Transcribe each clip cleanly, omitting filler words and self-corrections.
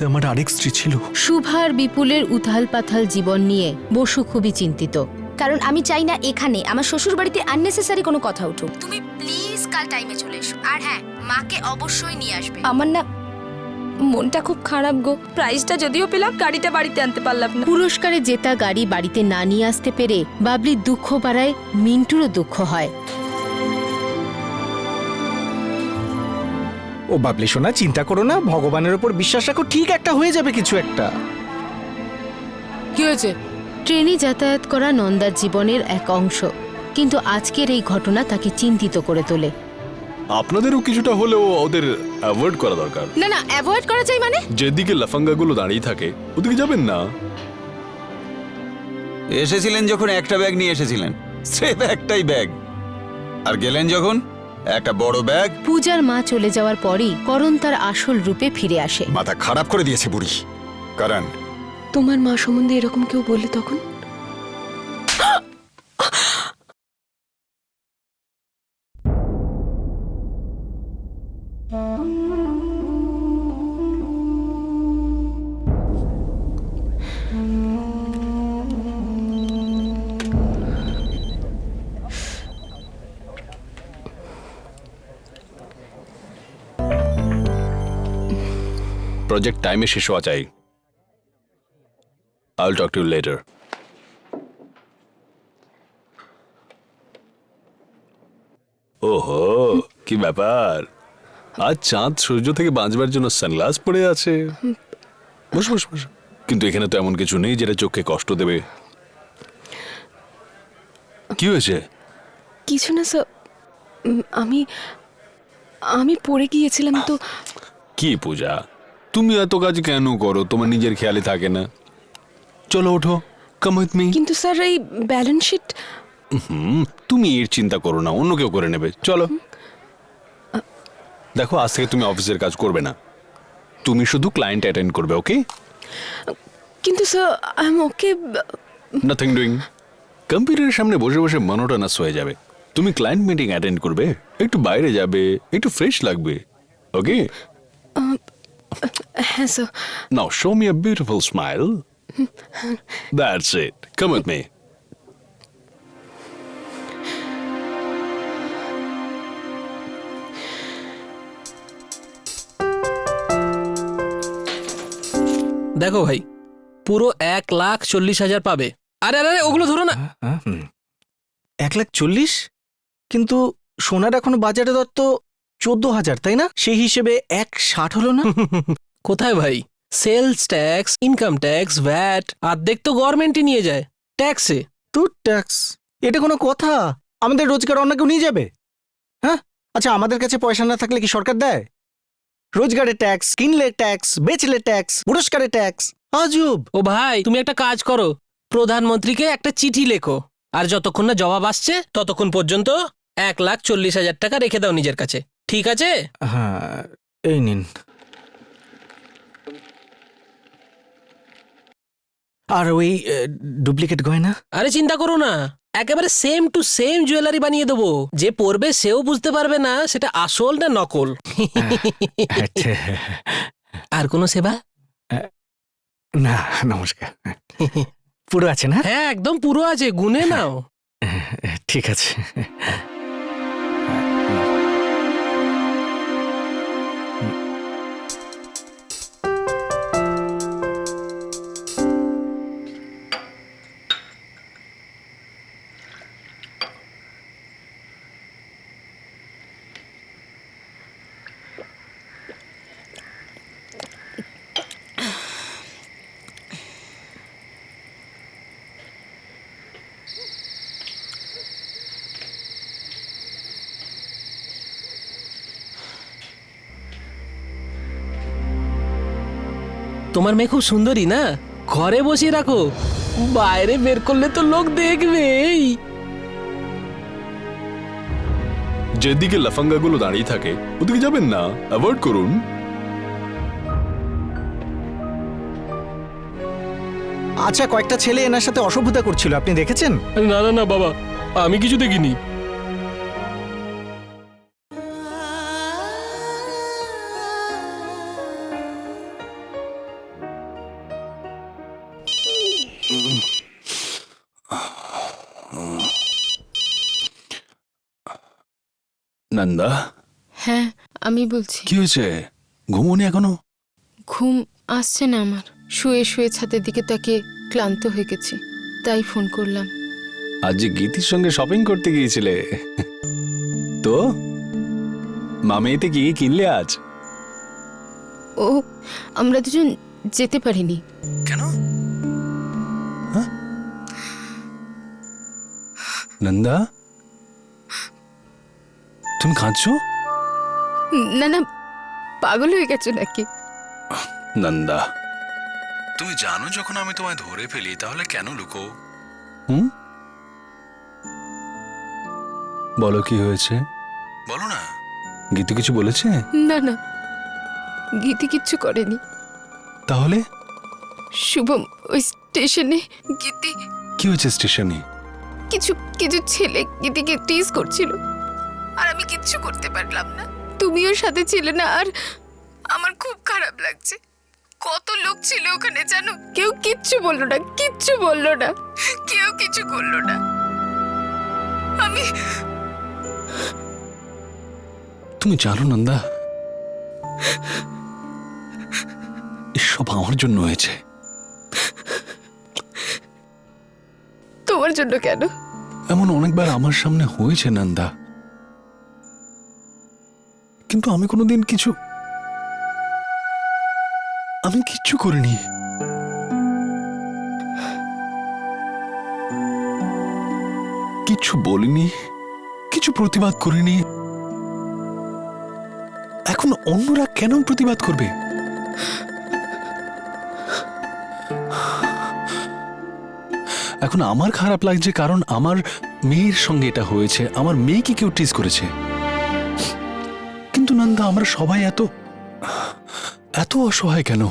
আমার আরেক স্ত্রী ছিল। শুভা আর বিপুলের উথাল পাথাল জীবন নিয়ে বসু খুবই চিন্তিত। কারণ আমি চাই না এখানে আমার শ্বশুর বাড়িতে আননেসেসারি কোনো কথা উঠুক। তুমি প্লিজ কাল টাইমে চলে এসো। আর হ্যাঁ, মাকে অবশ্যই নিয়ে আসবে। আমার না মনটা খুব খারাপ গো। প্রাইজটা যদিও পেলাম, গাড়িটা বাড়িতে আনতে পারলাম না। পুরস্কারে জেতা গাড়ি বাড়িতে না নিয়ে আসতে পেরে বাবলির দুঃখ বাড়ায়, মিন্টুরও দুঃখ হয়। ও বাবলি সোনা, চিন্তা করো না, ভগবানের উপর বিশ্বাস রাখো, ঠিক একটা হয়ে যাবে কিছু একটা। কি হয়েছে? ট্রেনে যাতায়াত করা নন্দার জীবনের এক অংশ, কিন্তু আজকের এই ঘটনা তাকে চিন্তিত করে তোলে। আপনাদেরও কিছুটা হলেও ওদের অ্যাভয়েড করা দরকার। না না, অ্যাভয়েড করা চাই মানে? যেদিকে লাফাঙ্গাগুলো দাঁড়িয়ে থাকে ওদিকে যাবেন না। এসেছিলেন যখন একটা ব্যাগ নিয়ে এসেছিলেন, স্রেফ একটাই ব্যাগ, আর গেলেন যখন একটা বড় ব্যাগ। পূজার মা চলে যাওয়ার পরই করণ তার আসল রূপে ফিরে আসে। মাথা খারাপ করে দিয়েছে বুড়ি। কারণ তোমার মা সম্বন্ধে এরকম কেউ বললে তখন? প্রজেক্ট টাইমে শেষ হওয়া চাই। I will talk to you later. ওহো, কি ব্যাপার, আজ চাঁদ সূর্য থেকে বাঁচবার জন্য সানগ্লাস পরে আছে। বস বস বস। কিন্তু এখানে তো এমন কিছু নেই যেটা চোখে কষ্ট দেবে। কি হয়েছে? কিছু না স্যার, আমি পড়ে গিয়েছিলাম তো। কি পূজা, তুমি এত কাজ কেন করো? তোমার নিজের খেয়ালে থাকে না? চলো ওঠো, কাম উইথ মি। কিন্তু স্যার এই ব্যালেন্স শিট। তুমি এর চিন্তা করো না, অন্য কেউ করে নেবে। চলো। দেখো, আজ থেকে তুমি অফিসের কাজ করবে না, তুমি শুধু ক্লায়েন্ট অ্যাটেন্ড করবে, ওকে? কিন্তু sir I am okay. Nothing doing. কম্পিউটারের সামনে বসে বসে মনোটোনাস হয়ে যাবে। তুমি ক্লায়েন্ট মিটিং অ্যাটেন্ড করবে, একটু বাইরে যাবে, একটু ফ্রেশ লাগবে, ওকে? হ্যাঁ sir. Now show me a beautiful smile. That's it, come with me. দেখো ভাই, পুরো 1,40,000 পাবে। আরে আরে আরে, ওগুলো ধরো না। 1,40,000? কিন্তু সোনার এখনো বাজারে দর তো 14,000, তাই না? সেই হিসেবে 1,60 হলো না? কোথায় ভাই, sales tax, income tax, VAT অর্ধেক তো গভর্নমেন্টই নিয়ে যায় ট্যাক্সে। তোর ট্যাক্স? এটা কোনো কথা? আমাদের রোজগার অন্য কেউ নিয়ে যাবে? হ্যাঁ, আচ্ছা, আমাদের কাছে পয়সা না থাকলে কি সরকার দেয়? রোজগারে ট্যাক্স, কিনলে ট্যাক্স, বেচলে ট্যাক্স, পুরস্কারে ট্যাক্স। আজব। ও ভাই, তুমি একটা কাজ করো, প্রধানমন্ত্রীকে একটা চিঠি লেখো, আর যতক্ষণ না জবাব আসছে ততক্ষণ পর্যন্ত 1,40,000 টাকা রেখে দাও নিজের কাছে, ঠিক আছে? হ্যাঁ, এই নিন। আর ওই ডুপ্লিকেট গয়না? আরে চিন্তা করো না, একেবারে সেম টু সেম জুয়েলারি বানিয়ে দেবো। যে পরবে সেও বুঝতে পারবে না সেটা আসল না নকল। আর কোনো সেবা? না, নমস্কার। পুরো আছে না? হ্যাঁ, একদম পুরো আছে, গুনে নাও। ঠিক আছে। তোমার মেয়ে খুব সুন্দরী না? ঘরে বসিয়ে রাখো, বাইরে বের করলে তো লোক দেখবেই। যেদিকে লাফাঙ্গাগুলো দাঁড়িয়ে থাকে ওদিকে যাবেন না, অ্যাভয়েড করুন। আচ্ছা, কয়েকটা ছেলে এনার সাথে অসভ্যতা করছিল, আপনি দেখেছেন? না না না বাবা, আমি কিছু দেখিনি। নন্দা, হ্যাঁ আমি বলছি। কি হয়েছে? ঘুমোনি এখনো? ঘুম আসছে না আমার, শুয়ে শুয়ে ছাদের দিকে তাকিয়ে ক্লান্ত হয়ে গেছি, তাই ফোন করলাম। আজ যে গীতির সঙ্গে শপিং করতে গিয়েছিলে, তো মামেতে কি কিনলে আজ? ও, আমরা দুজন যেতে পারিনি। কেন? নন্দা, তুমি কাঁদছো? না না, পাগল হয়ে গেছো নাকি? নন্দা, তুমি জানো যখন আমি তোমায় ধরে ফেলি তাহলে কেন লুকো? বলো কি হয়েছে, বলো না। গীতু কিছু বলেছে? না না, গীতি কিচ্ছু করেনি। তাহলে শুভম ওই স্টেশনে গীতি কি হয়েছে স্টেশনে? কিছু কিছু ছেলে গীতিকে টিজ করছিল, আর আমি কিচ্ছু করতে পারলাম না। তুমিও সাথে ছিলে না, আর আমার খুব খারাপ লাগছে। কত লোক ছিল ওখানে জানো, কেউ কিচ্ছু বললো না, কিচ্ছু বললো না, কেউ কিছু করলো না। আমি তুমি জানো নন্দা, এসব আমার জন্য হয়েছে। তোমার জন্য কেন? এমন অনেকবার আমার সামনে হয়েছে নন্দা, কিন্তু আমি কোনোদিন আমি কিচ্ছু করিনি। কিছু বলিনি, কিছু প্রতিবাদ করিনি। এখন অন্যরা কেন প্রতিবাদ করবে? এখন আমার খারাপ লাগছে কারণ আমার মেয়ের সঙ্গে এটা হয়েছে, আমার মেয়েকে কেউ টিজ করেছে। কিন্তু নন্দা, আমরা সবাই এত অসহায় কেন?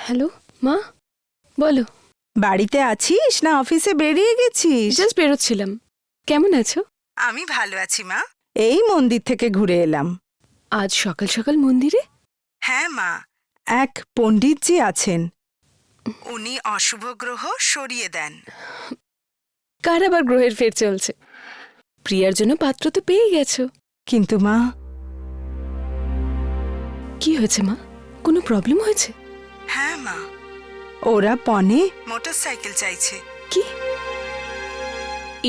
হ্যালো মা, বলো। বাড়িতে আছিস না অফিসে বেরিয়ে গেছিস? জাস্ট বেরোচ্ছিলাম। কেমন আছো? আমি ভালো আছি মা, এই মন্দির থেকে ঘুরে এলাম। আজ সকাল সকাল মন্দিরে? হ্যাঁ মা, এক পণ্ডিতজি আছেন, উনি অশুভ গ্রহ সরিয়ে দেন। কার আবার গ্রহের ফের চলছে? প্রিয়ার জন্য পাত্র তো পেয়ে গেছো। কিন্তু মা, কি হয়েছে মা? কোনো প্রবলেম হয়েছে? হ্যাঁ মা, ওরা পনে মোটরসাইকেল চাইছে। কি?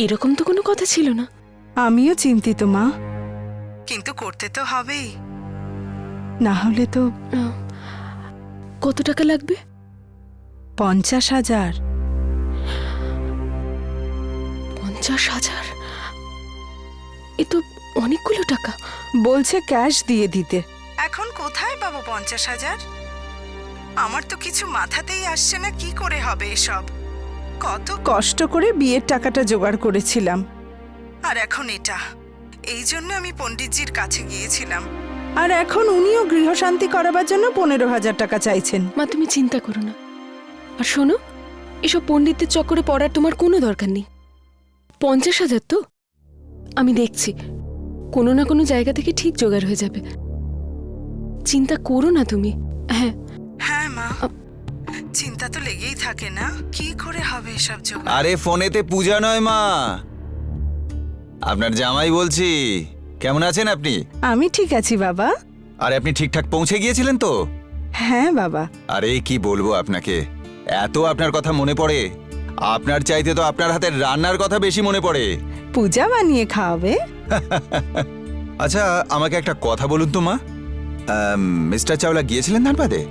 এরকম তো কোনো কথা ছিল না। আমিও চিন্তিত মা, কিন্তু করতে তো হবেই, না হলে তো। কত টাকা লাগবে? 50,000। 50,000? এ তো অনেকগুলো টাকা। বলছে ক্যাশ দিয়ে দিতে। এখন কোথায় পাবো 50,000? আমার তো কিছু মাথাতেই আসছে না, কি করে হবে এসব। কত কষ্ট করে বিয়ের টাকাটা জোগাড় করেছিলাম, আর এখন এটা। এই জন্য আমি পণ্ডিতজির কাছে গিয়েছিলাম, আর এখন উনিও গৃহশান্তি করাবার জন্য 15,000 টাকা চাইছেন। মা তুমি চিন্তা করো না, আর শোনো, এসব পণ্ডিতদের চক্করে পড়ার তোমার কোনো দরকার নেই। 50,000 তো আমি দেখছি, কোনো না কোনো জায়গা থেকে ঠিক জোগাড় হয়ে যাবে। চিন্তা করো না তুমি। হ্যাঁ হ্যাঁ মা, চিন্তা তো লেগেই থাকে না, কি করে হবে এসব জোগাড়। আরে ফোনেতে পূজা নয় মা, আপনার জামাই বলছি। কেমন আছেন আপনি? আমি ঠিক আছি বাবা। আরে আপনি ঠিকঠাক পৌঁছে গিয়েছিলেন তো? হ্যাঁ বাবা। আরে কি বলবো আপনাকে, এত আপনার কথা মনে পড়ে। আপনার চাইতে তো আপনার হাতের রান্নার কথা বেশি মনে পড়ে। পূজা বানিয়ে খাওয়াবে? আচ্ছা আমাকে একটা কথা বলুন তো মা, মিস্টার চাওলা গিয়েছিলেন ধানবাদে?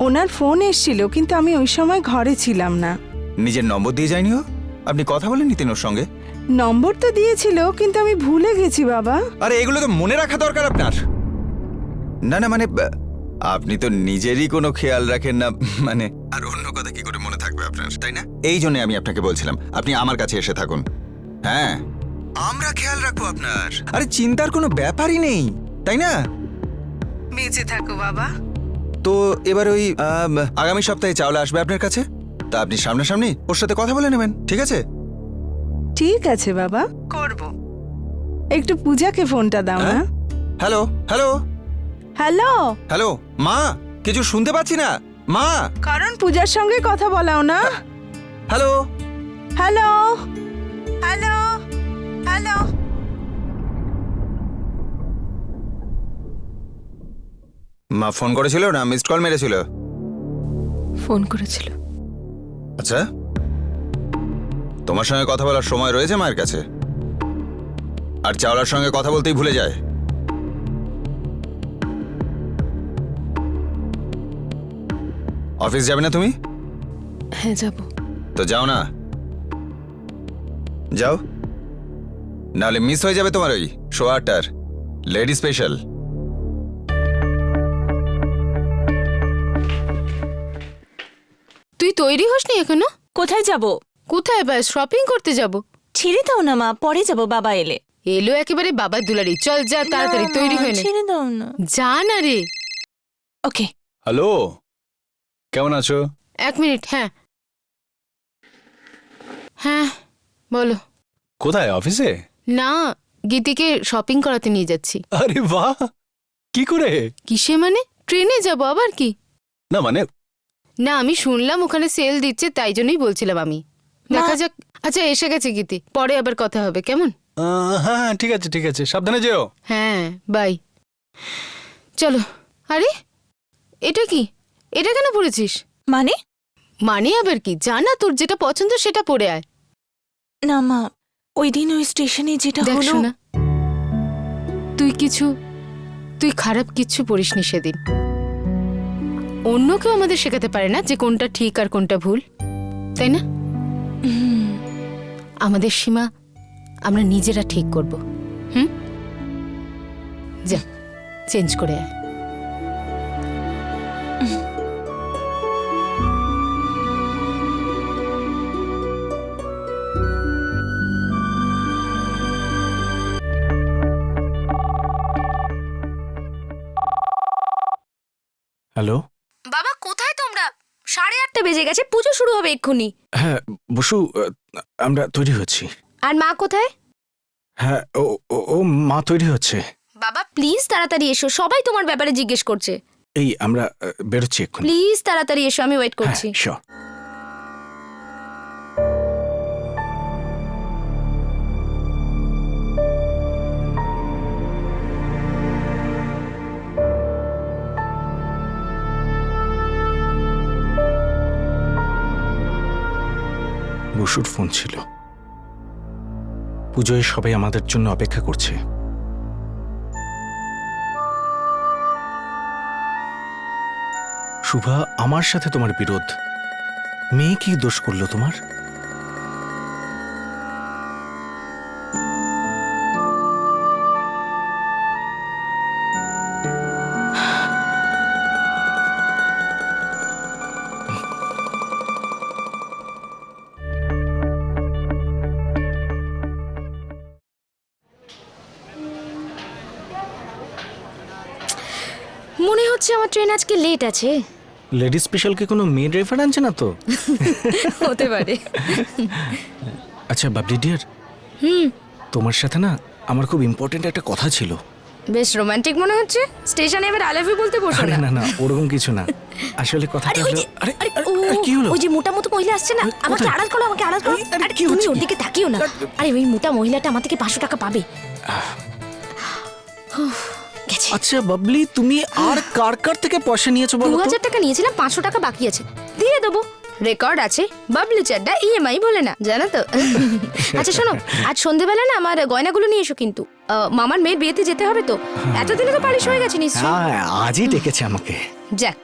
ওনার ফোন এসেছিল, কিন্তু আমি ওই সময় ঘরে ছিলাম না। নিজের নম্বর দিয়ে যায়নি ও? আপনি কথা বলেন নিতেন ওর সঙ্গে? নম্বর তো দিয়েছিল, কিন্তু আমি ভুলে গেছি বাবা। আরে এগুলো তো মনে রাখা দরকার আপনার। না না মানে আপনি তো নিজেরই কোনো খেয়াল রাখেন না, মানে আর অন্য কথা কি করে মনে থাকবে আপনার, তাই না? এই জন্য আমি আপনাকে বলছিলাম আপনি আমার কাছে এসে থাকুন। হ্যাঁ, আমরা খেয়াল রাখবো আপনার। আরে চিন্তার কোনো ব্যাপারই নেই, তাই না? বেঁচে থাকো বাবা। তো এবার ওই আগামী সপ্তাহে চাওলা আসবে আপনার কাছে, তা আপনি সামনাসামনি ওর সাথে কথা বলে নেবেন, ঠিক আছে? ঠিক আছে বাবা, করব। একটু পূজাকে ফোনটা দাও না। হ্যালো হ্যালো হ্যালো, হ্যালো, মা কিছু শুনতে পাচ্ছি না মা। কারণ পূজার সঙ্গে কথা বলাও না। Hello hello hello hello. মা ফোন করেছিল না মিসড কল মেরেছিল? ফোন করেছিল। আচ্ছা, তোমার সঙ্গে কথা বলার সময় রয়েছে মায়ের কাছে? আর চাওলার সঙ্গে কথা বলতেই ভুলে যায়। অফিস যাবে না তুমি? হ্যাঁ যাব। তো যাও না, যাও, নাহলে মিস হয়ে যাবে তোমার ওই শো 8টার লেডি স্পেশাল। তুই তৈরি হসনি এখনো? কোথায় যাব? কোথায় ব্যাস শপিং করতে যাব। ছেড়ে দাও না মা, পরে যাব বাবা এলে। এলো একেবারে বাবার দুলারি। চল যা তাড়াতাড়ি তৈরি হয়ে নে। ছেড়ে দাও না। যা না রে। ওকে। হ্যালো, কেমন আছো? 1 মিনিট। হ্যাঁ হ্যাঁ বলো। কোথায়, অফিসে? না, গীতিকে শপিং করাতে নিয়ে যাচ্ছি। আরে বাহ, কি করে? কিসে মানে? ট্রেনে যাব আবার কি? না মানে না, আমি শুনলাম ওখানে সেল দিচ্ছে, তাই জন্যই বলছিলাম আমি। দেখা যাক। আচ্ছা এসে গেছে গীতি, পরে আবার কথা হবে কেমন? হ্যাঁ হ্যাঁ, ঠিক আছে ঠিক আছে, সাবধানে যেও। হ্যাঁ বাই। চলো। আরে এটা কি? এটা কেন পরেছিস? মানে? মানে আবার কি? জানা, তোর যেটা পছন্দ সেটা পরে আয়। না মা, ওই দিন ওই স্টেশনে যেটা দেখ হলো। শোনা, তুই খারাপ কিচ্ছু পড়িসনি সেদিন। অন্য কেউ আমাদের শেখাতে পারে না যে কোনটা ঠিক আর কোনটা ভুল, তাই না? আমাদের সীমা আমরা নিজেরা ঠিক করব। যা চেঞ্জ করে আয়। হ্যালো। বাবা কোথায় তোমরা? 8:30 বেজে গেছে, পুজো শুরু হবে এক্ষুনি। হ্যাঁ বসু, আমরা তৈরি হচ্ছি। আর মা কোথায়? হ্যাঁ ও মা তৈরি হচ্ছে। বাবা প্লিজ তাড়াতাড়ি এসো, সবাই তোমার ব্যাপারে জিজ্ঞেস করছে। এই আমরা বেরোচ্ছি এক্ষুনি। প্লিজ তাড়াতাড়ি এসো, আমি ওয়েট করছি। হ্যাঁ শিওর। বসুর ফোন ছিল। পুজোয় সবাই আমাদের জন্য অপেক্ষা করছে। শুভা, আমার সাথে তোমার বিরোধ। মেয়ে কি দোষ করলো তোমার? মনে হচ্ছে আমার ট্রেন আজকে লেট আছে। লেডি স্পেশালকে কোনো মেয়ে ড্রাইভার আনছে না তো? হতে পারে। আচ্ছা বাবলি ডিয়ার, তোমার সাথে না আমার খুব ইম্পর্টেন্ট একটা কথা ছিল। বেশ রোমান্টিক মনে হচ্ছে। স্টেশনে এবার আই লাভ ইউ বলতে বসো আরে না। না না, ওরকম কিছু না। আসলে কথাটা আরে ওই হলো, যে, আরে আরে, আরে, ও, আরে, কি হলো? ওই যে মোটা মতো মহিলা আসছে না, আমাকে কোথায়? আড়াল করো, আমাকে আড়াল করো। আরে, আরে কি তুমি হচ্ছে ওর কি? দিকে তাকিও না। আরে ওই মোটা মহিলাটা আমার থেকে 500 টাকা পাবে। গেছে। আচ্ছা বাবলি, তুমি আর কার কার থেকে পয়সা নিয়েছো বলো তো? 2000 টাকা নিয়েছিলাম, 500 টাকা বাকি আছে, দিয়ে দেবো। রেকর্ড আছে, বাবলু চাড্ডা ইএমআই বলে না, জানো তো। আচ্ছা শোনো, আজ সন্ধেবেলা না আমার গয়নাগুলো নিয়ে এসো কিন্তু। মামার মেয়ের বিয়েতে যেতে হবে তো, এতদিনে তো পালিশ হয়ে গেছে নিশ্চয়ই। হ্যাঁ, আজই ডেকেছে আমাকে। যাক,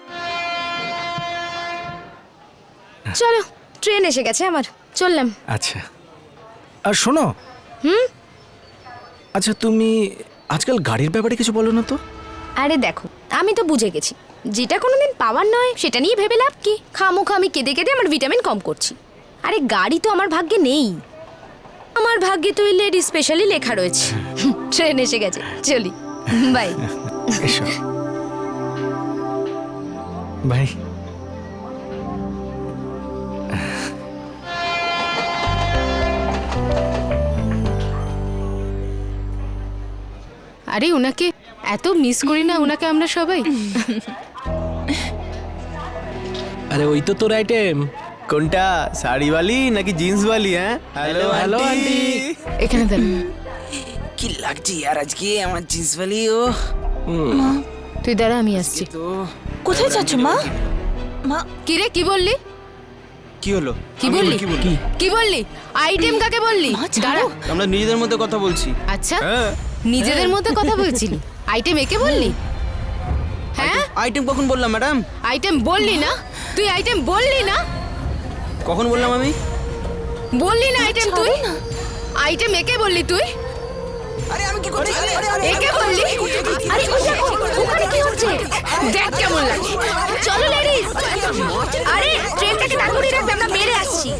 চলো ট্রেন এসে গেছে আমার, চললাম। আচ্ছা, আর শোনো। আচ্ছা তুমি আজকাল গাড়ির ব্যাপারে কিছু বলো না তো? আরে দেখো, আমি তো বুঝে গেছি, যেটা কোনোদিন পাওয়ার নয় সেটা নিয়ে ভেবে লাভ কি? খামোখা আমি কেঁদে কেঁদে আমার ভিটামিন কম করছি। আরে গাড়ি তো আমার ভাগ্যে নেই, আমার ভাগ্যে তো ওই লেডি স্পেশালি লেখা রয়েছে। ট্রেন এসে গেছে, চলি, বাই। এসো। বাই। আরে ওনাকে এত মিস করি না ওনাকে আমরা সবাই। আরে ওই তো তোর আইটেম। কোনটা, শাড়িওয়ালি নাকি জিন্সওয়ালি? হ্যাঁ, হ্যালো হ্যালো আন্টি। এখানে দাঁড়া, কি লাগছে আর আজকে আমার জিন্সওয়ালি। ও তুই দাঁড়া, আমি আসছি। তো কোথায় যাচ্ছ মা? মা কি রে, কি বললি? কি হলো? কি বললি? কি বললি? আইটেম কাকে বললি? দাঁড়া। আমরা নিজেদের মধ্যে কথা বলছি। আচ্ছা, নিজেদের মধ্যে কথা বলছিলি? আইটেম একে বললি? হ্যাঁ, আইটেম কখন বললাম ম্যাডাম? আইটেম বললি না? তুই আইটেম বললি না? কখন বললাম আমি? বললি না আইটেম তুই? আইটেম একে বললি তুই? আরে আমি কি করছি? একে বললি? আরে ওই দেখো ওখানে কি হচ্ছে? দেখ কেমন লাগে। চলো লেডিস। আরে ট্রেনটাকে দাঁড় করিয়ে রাখবে, আমরা মেরে আসছি।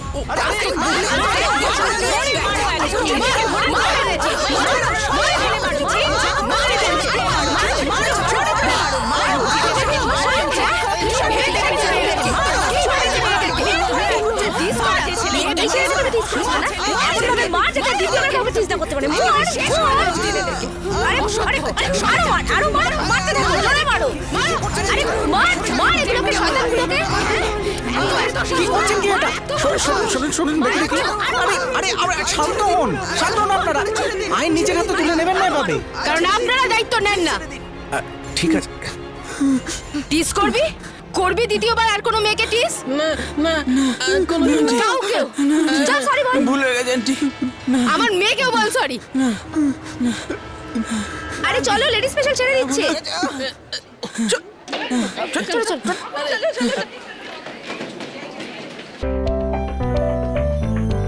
চেষ্টা করতে পারে। আরো মারো, মারতে থাকো, জোরে মারো। আরে মার মার এগুলোকে, শয়তানগুলোকে। কি করছেন কি এটা? শুনুন দেখি দেখি। আরে শান্ত হন আপনারা। আইন নিজের হাতে তুলে নেবেন না এভাবে। কারণ আপনারা দায়িত্ব নেন না। ঠিক আছে। টিস করবি? করবি দ্বিতীয়বার আর কোনো মেয়েকে টিস? না না কোনো কাউকেও? চল সরি বল। ভুল হয়ে গেছে আন্টি। আমার মেয়েকেও বল সরি। আরে চলো লেডিস স্পেশাল ছেড়ে দিচ্ছে। চলো চলো।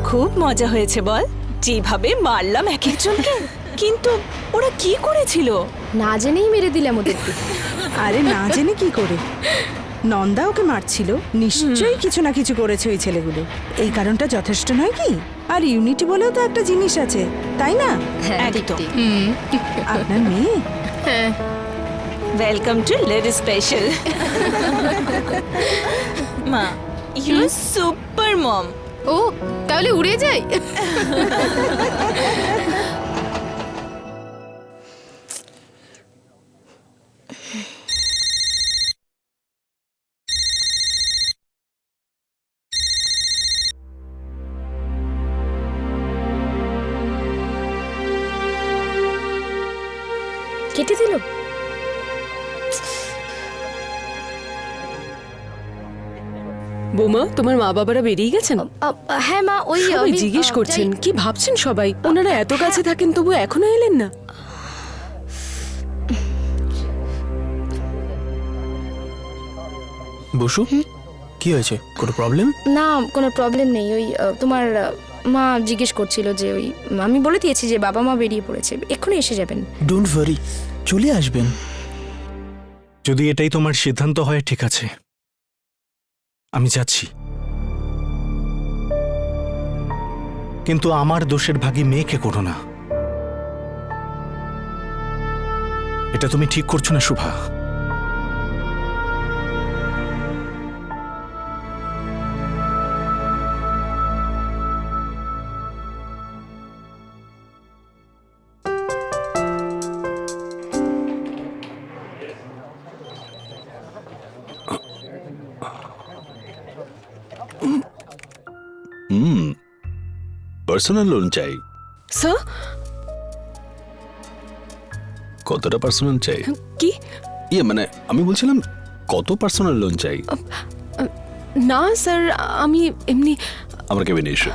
খুব মজা হয়েছে বল, যেভাবে মারলাম এক একজনকে। কিন্তু ওরা কি করেছিল? না জেনেই মেরে দিলাম ওদেরকে। আরে না জেনে কি করে? নন্দা ওকে মারছিল, নিশ্চয়ই কিছু না কিছু করেছে ওই ছেলেগুলো। এই কারণটা যথেষ্ট নয় কি? আর ইউনিটি বলেও তো একটা জিনিস আছে, তাই না? একদম। আপনার মেয়ে ওয়েলকাম টু লেডিস স্পেশাল। মা, ইউ আর সুপার মম। ও তাহলে উড়ে যাই। কেটে দিল। বৌমা, তোমার মা বাবারা বেরিয়ে গেছেন? হ্যাঁ মা, ওই সবাই জিজ্ঞেস করছেন কি ভাবছেন সবাই, ওনারা এত কাছে থাকেন তবু এখনো এলেন না। বসু, কি হয়েছে? কোনো প্রবলেম? না, কোনো প্রবলেম নেই। ওই তোমার মা জিজ্ঞেস করছিল যে ওই আমি বলে দিয়েছি যে বাবা মা বেরিয়ে পড়েছে, এক্ষুনি এসে যাবেন। ডোন্ট ওয়ারি, চলে আসবেন। যদি এটাই তোমার সিদ্ধান্ত হয় ঠিক আছে, আমি যাচ্ছি। কিন্তু আমার দোষের ভাগী মেয়েকে করো না, এটা তুমি ঠিক করছো না শুভা। পার্সোনাল লোন চাই। স্যার? কতটা পার্সোনাল চাই? কি? মানে আমি বলছিলাম কত পার্সোনাল লোন চাই? না স্যার, আমি এমনি। আমার কেবিনে এসো।